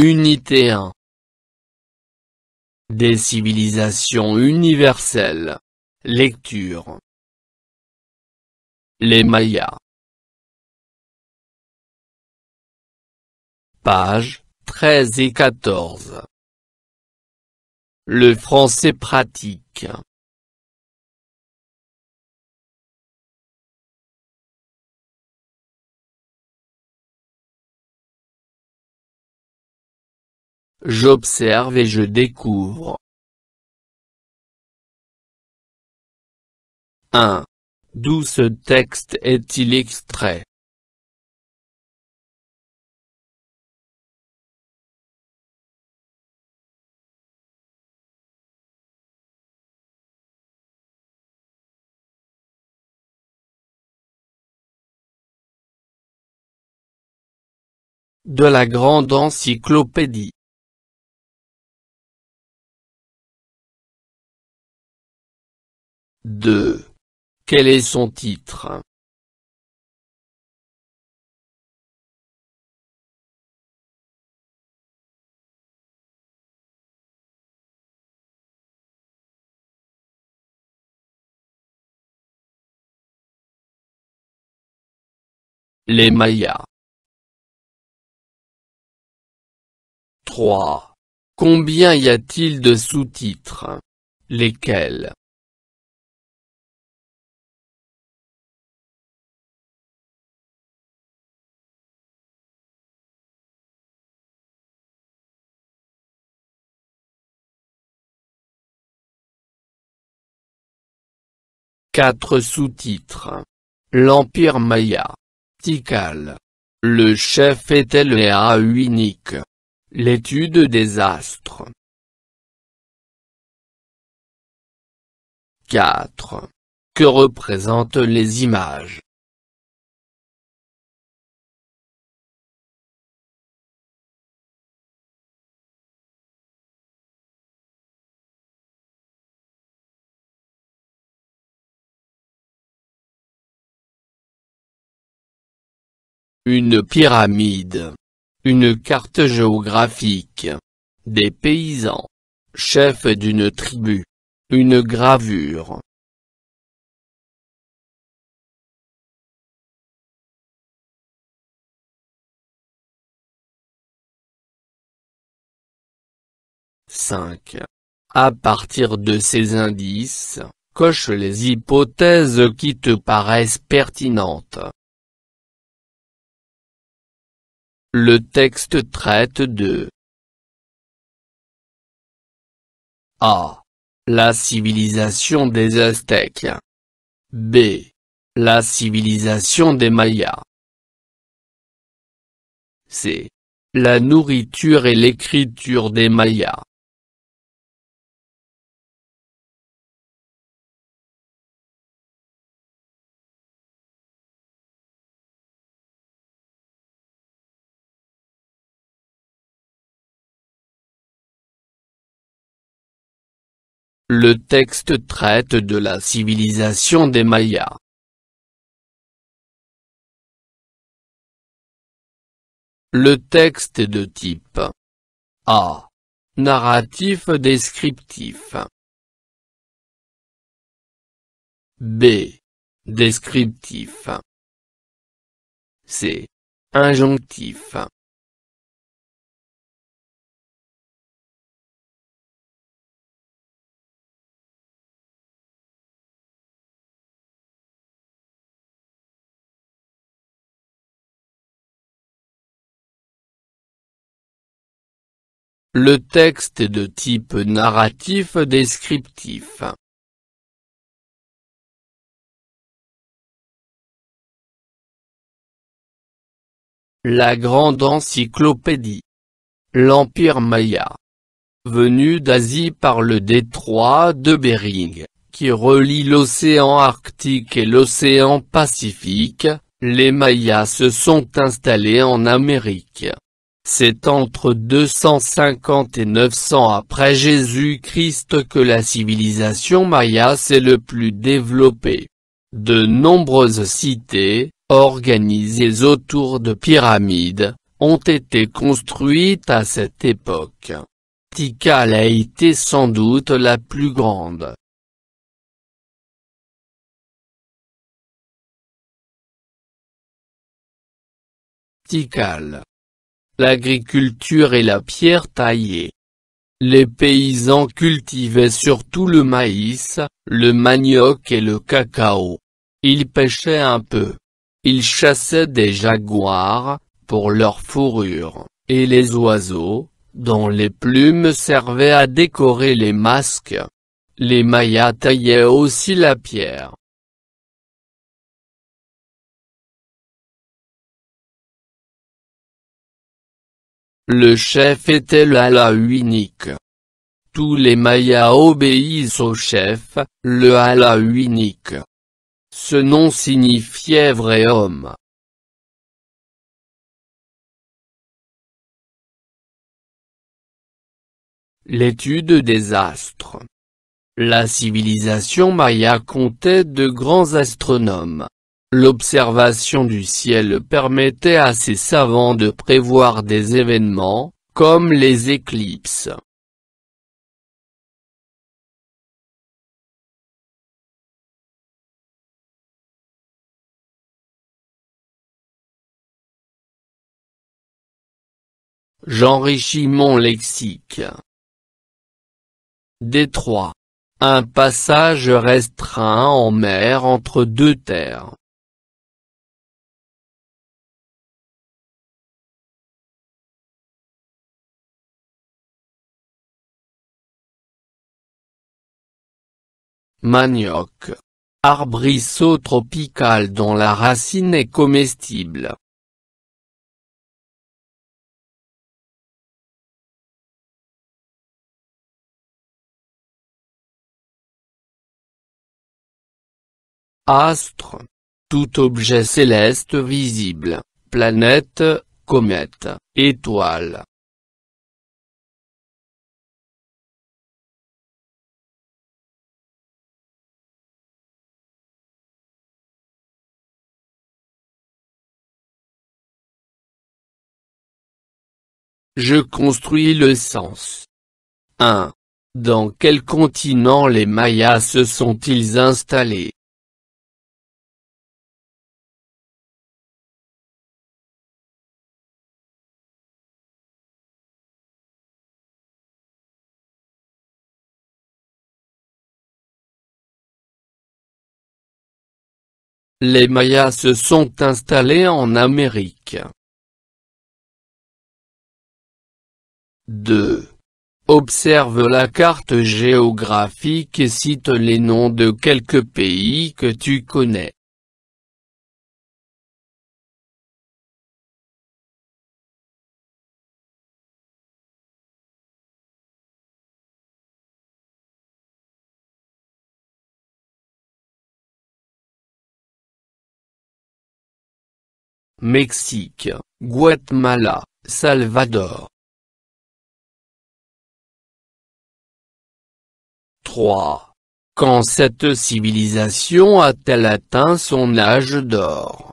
Unité 1. Des civilisations universelles. Lecture. Les Mayas. Pages 13 et 14. Le français pratique. J'observe et je découvre. 1. D'où ce texte est-il extrait? De la grande encyclopédie. 2. Quel est son titre? Les Mayas. 3. Combien y a-t-il de sous-titres? Lesquels? Quatre sous-titres. L'Empire Maya. Tikal. Le chef était le Ea unique. L'étude des astres. 4. Que représentent les images? Une pyramide. Une carte géographique. Des paysans. Chef d'une tribu. Une gravure. À partir de ces indices, coche les hypothèses qui te paraissent pertinentes. Le texte traite de A. La civilisation des Aztèques. B. La civilisation des Mayas. C. La nourriture et l'écriture des Mayas. Le texte traite de la civilisation des Mayas. Le texte est de type A. Narratif descriptif. B. Descriptif. C. Injonctif. Le texte est de type narratif descriptif. La grande encyclopédie. L'Empire Maya. Venu d'Asie par le détroit de Bering, qui relie l'océan Arctique et l'océan Pacifique, les Mayas se sont installés en Amérique. C'est entre 250 et 900 après Jésus-Christ que la civilisation maya s'est le plus développée. De nombreuses cités, organisées autour de pyramides, ont été construites à cette époque. Tikal a été sans doute la plus grande. Tikal. L'agriculture et la pierre taillée. Les paysans cultivaient surtout le maïs, le manioc et le cacao. Ils pêchaient un peu. Ils chassaient des jaguars, pour leur fourrure, et les oiseaux, dont les plumes servaient à décorer les masques. Les Mayas taillaient aussi la pierre. Le chef était l'Allah unique. Tous les Mayas obéissent au chef, le Allah unique. Ce nom signifiait vrai homme. L'étude des astres. La civilisation maya comptait de grands astronomes. L'observation du ciel permettait à ces savants de prévoir des événements, comme les éclipses. J'enrichis mon lexique. Détroit. Un passage restreint en mer entre deux terres. Manioc. Arbrisseau tropical dont la racine est comestible. Astre. Tout objet céleste visible, planète, comète, étoile. Je construis le sens. 1. Dans quel continent les Mayas se sont-ils installés? Les Mayas se sont installés en Amérique. 2. Observe la carte géographique et cite les noms de quelques pays que tu connais. Mexique, Guatemala, Salvador. 3. Quand cette civilisation a-t-elle atteint son âge d'or?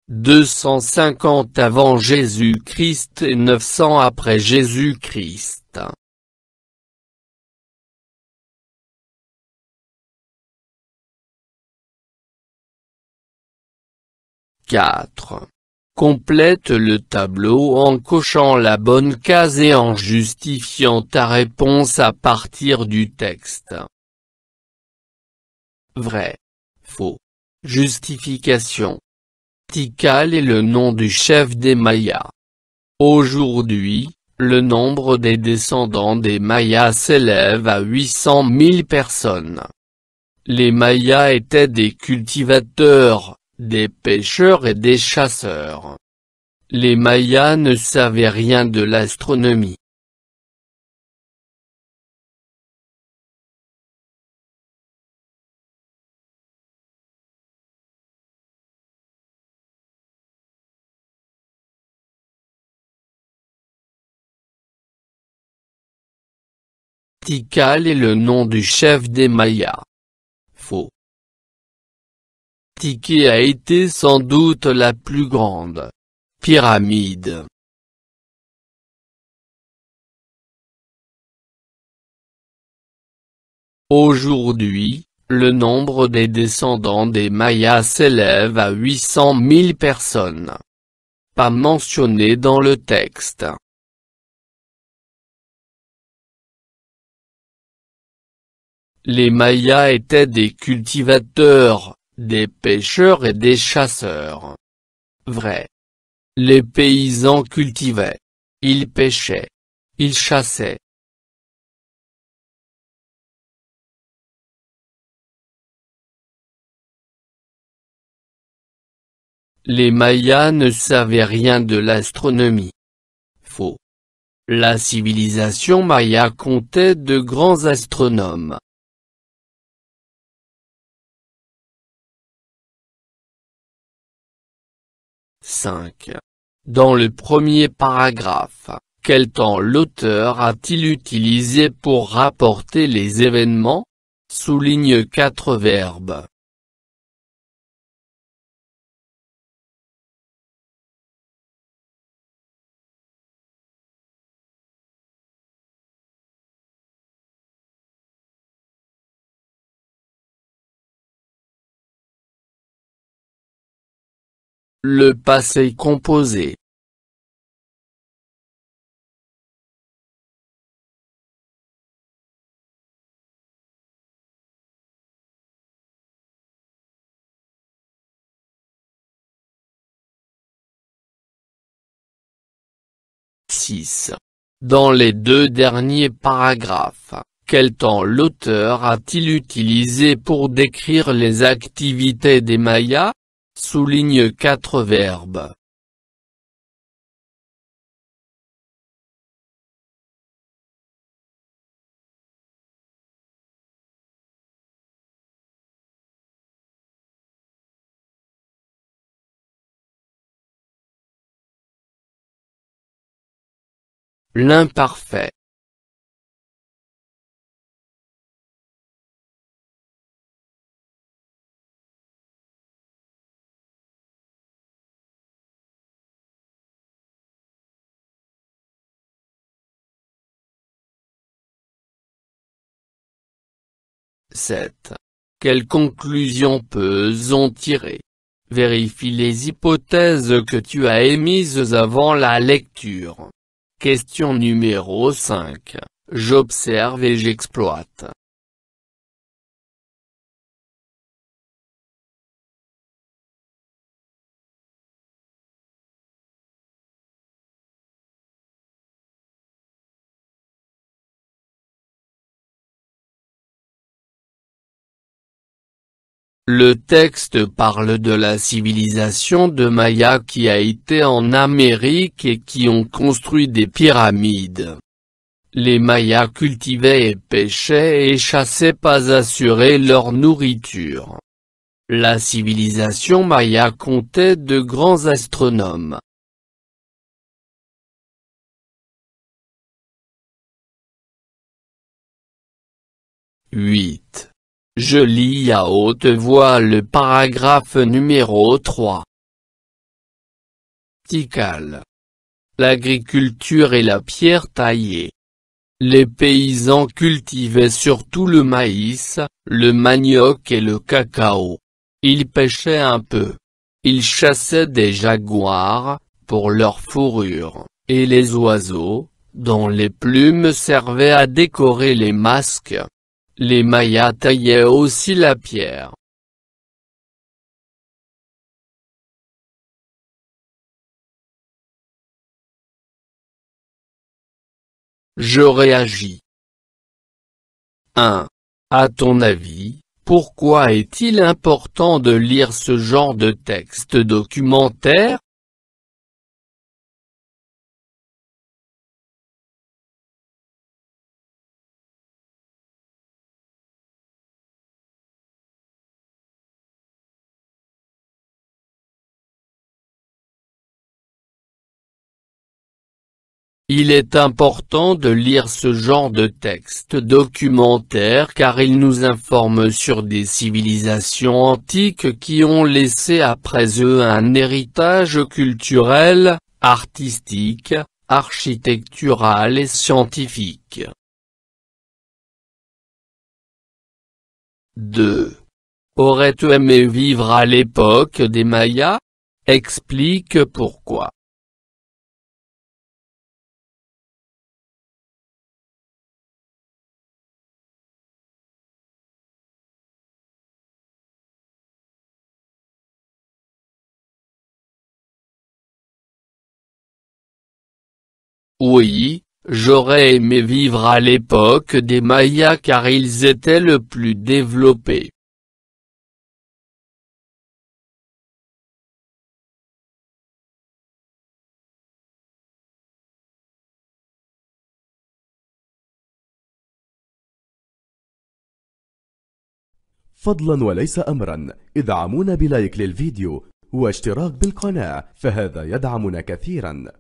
« 250 avant Jésus-Christ et 900 après Jésus-Christ. » 4. Complète le tableau en cochant la bonne case et en justifiant ta réponse à partir du texte. Vrai. Faux. Justification. Tikal est le nom du chef des Mayas. Aujourd'hui, le nombre des descendants des Mayas s'élève à 800 000 personnes. Les Mayas étaient des cultivateurs, des pêcheurs et des chasseurs. Les Mayas ne savaient rien de l'astronomie. Tikal est le nom du chef des Mayas. Faux. Tikal a été sans doute la plus grande pyramide. Aujourd'hui, le nombre des descendants des Mayas s'élève à 800 000 personnes. Pas mentionné dans le texte. Les Mayas étaient des cultivateurs, des pêcheurs et des chasseurs. Vrai. Les paysans cultivaient. Ils pêchaient. Ils chassaient. Les Mayas ne savaient rien de l'astronomie. Faux. La civilisation maya comptait de grands astronomes. 5. Dans le premier paragraphe, quel temps l'auteur a-t-il utilisé pour rapporter les événements? Souligne 4 verbes. Le passé composé. « 6. Dans les 2 derniers paragraphes, quel temps l'auteur a-t-il utilisé pour décrire les activités des Mayas? Souligne 4 verbes. L'imparfait. « 7. Quelles conclusions peut-on tirer? Vérifie les hypothèses que tu as émises avant la lecture. Question numéro 5. J'observe et j'exploite. Le texte parle de la civilisation de Maya qui a été en Amérique et qui ont construit des pyramides. Les Mayas cultivaient et pêchaient et chassaient pas assurer leur nourriture. La civilisation maya comptait de grands astronomes. 8. Je lis à haute voix le paragraphe numéro 3. Tikal. L'agriculture et la pierre taillée. Les paysans cultivaient surtout le maïs, le manioc et le cacao. Ils pêchaient un peu. Ils chassaient des jaguars, pour leur fourrure, et les oiseaux, dont les plumes servaient à décorer les masques. Les Mayas taillaient aussi la pierre. Je réagis. 1. À ton avis, pourquoi est-il important de lire ce genre de texte documentaire? Il est important de lire ce genre de texte documentaire car il nous informe sur des civilisations antiques qui ont laissé après eux un héritage culturel, artistique, architectural et scientifique. 2. Aurais-tu aimé vivre à l'époque des Mayas? Explique pourquoi. Oui, j'aurais aimé vivre à l'époque des Mayas car ils étaient le plus développés. فضلا وليس أمرا ادعمونا بلايك للفيديو واشتراك بالقناة، فهذا يدعمنا كثيرا.